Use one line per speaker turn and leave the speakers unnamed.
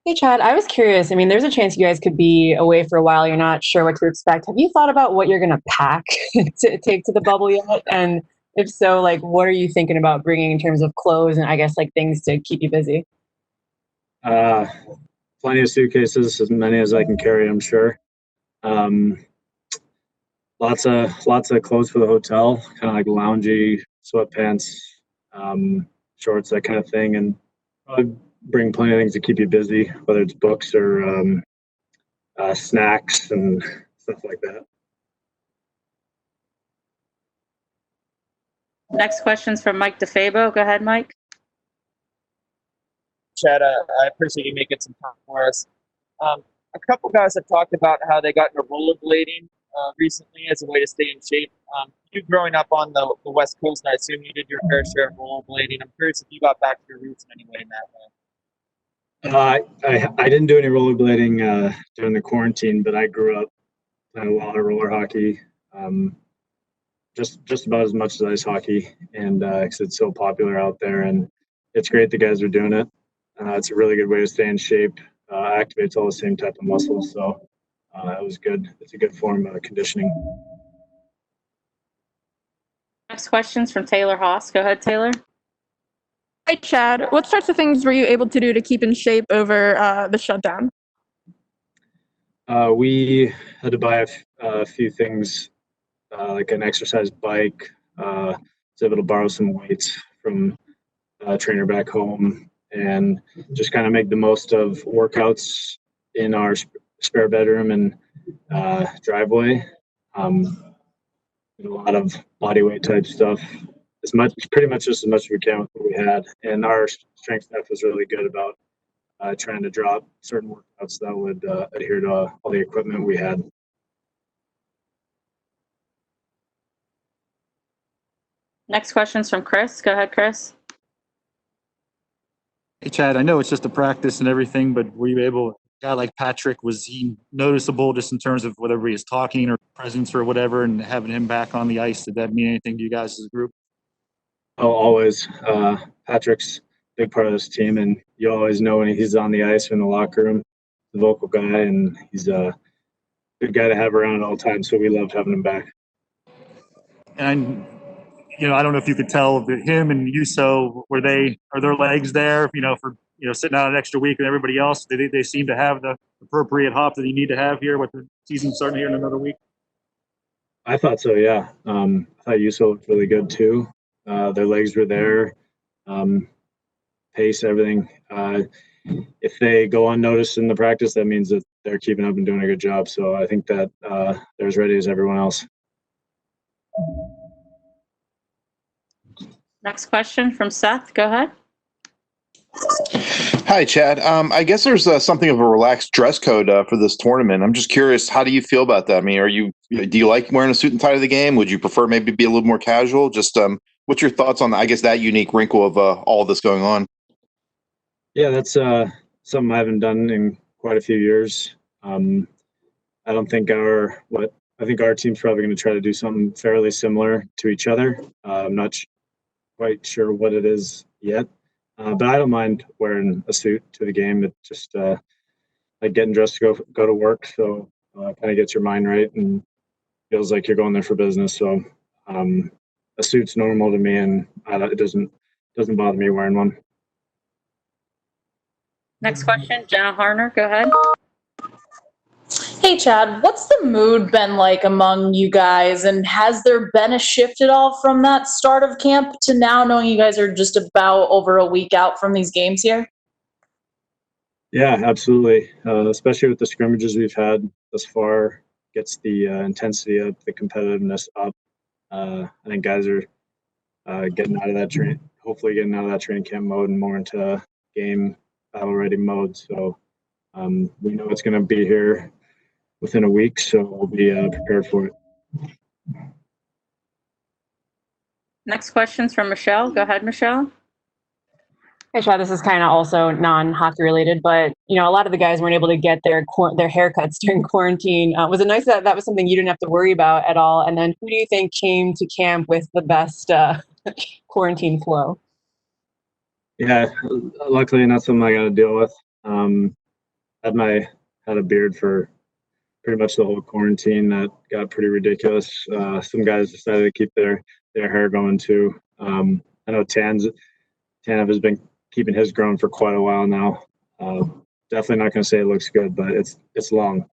Hey, Chad, I was curious. I mean, there's a chance you guys could be away for a while. You're not sure what to expect. Have you thought about what you're going to pack to take to the bubble yet? And if so, like, what are you thinking about bringing in terms of clothes and I guess like things to keep you busy?
Uh, Plenty of suitcases, as many as I can carry, I'm sure. Um, lots of clothes for the hotel, kind of like loungy sweatpants, shorts, that kind of thing, and probably bring plenty of things to keep you busy, whether it's books or snacks and stuff like that.
Next question's from Mike DeFabo. Go ahead, Mike.
Chad, I appreciate you making some time for us. A couple guys have talked about how they got into rollerblading recently as a way to stay in shape. You growing up on the West Coast, I assume you did your fair share of rollerblading. I'm curious if you got back to your roots in any way in that
I didn't do any rollerblading during the quarantine, but I grew up playing a lot of roller hockey, um, just about as much as ice hockey, and 'cause it's so popular out there, and it's great the guys are doing it. It's a really good way to stay in shape. Activates all the same type of muscles, so it was good. It's a good form of conditioning.
Next question's from Taylor Haas. Go ahead, Taylor.
Hi, Chad. What sorts of things were you able to do to keep in shape over the shutdown?
We had to buy a few things, like an exercise bike. Was able to borrow some weights from a trainer back home, and just kind of make the most of workouts in our spare bedroom and driveway. Um, a lot of body weight type stuff. Pretty much just as much as we can with what we had. And our strength staff was really good about trying to drop certain workouts that would adhere to all the equipment we had.
Next question's from Chris. Go ahead, Chris.
Hey, Chad, I know it's just a practice and everything, but were you able, a guy like Patrick, was he noticeable just in terms of whether he is talking or presence or whatever, and having him back on the ice? Did that mean anything to you guys as a group?
Oh, always. Patrick's a big part of this team, and you always know when he's on the ice or in the locker room. The vocal guy, and he's a good guy to have around at all times. So we loved having him back.
And I don't know if you could tell him and Yuso, are their legs there, for sitting out an extra week and everybody else? They seem to have the appropriate hop that you need to have here with the season starting here in another week.
I thought so, yeah. I thought Yuso looked really good too. Their legs were there, pace, everything. If they go unnoticed in the practice, that means that they're keeping up and doing a good job. So I think that they're as ready as everyone else.
Next question from Seth. Go ahead.
Hi, Chad. I guess there's something of a relaxed dress code for this tournament. I'm just curious, how do you feel about that? I mean, do you like wearing a suit and tie to the game? Would you prefer maybe be a little more casual? Just what's your thoughts on, I guess, that unique wrinkle of all this going on?
Yeah, that's something I haven't done in quite a few years. I don't think I think our team's probably going to try to do something fairly similar to each other. I'm not quite sure what it is yet, but I don't mind wearing a suit to the game. It's just like getting dressed to go to work, so kind of gets your mind right and feels like you're going there for business. So a suit's normal to me, and it doesn't bother me wearing one.
Next question, Jenna Harner. Go ahead.
Hey, Chad, what's the mood been like among you guys? And has there been a shift at all from that start of camp to now, knowing you guys are just about over a week out from these games here?
Yeah, absolutely. Especially with the scrimmages we've had thus far, gets the intensity up, the competitiveness up. I think guys are hopefully getting out of that training camp mode and more into game battle ready mode. So we know it's going to be here within a week, so we'll be prepared for it.
Next question's from Michelle. Go ahead, Michelle.
Hey, Chad, this is kind of also non-hockey related, but a lot of the guys weren't able to get their haircuts during quarantine. Was it nice that that was something you didn't have to worry about at all? And then who do you think came to camp with the best quarantine flow?
Yeah, luckily not something I got to deal with. had a beard for pretty much the whole quarantine. That got pretty ridiculous. Some guys decided to keep their hair going too. I know Tanev has been keeping his growing for quite a while now. Definitely not going to say it looks good, but it's long.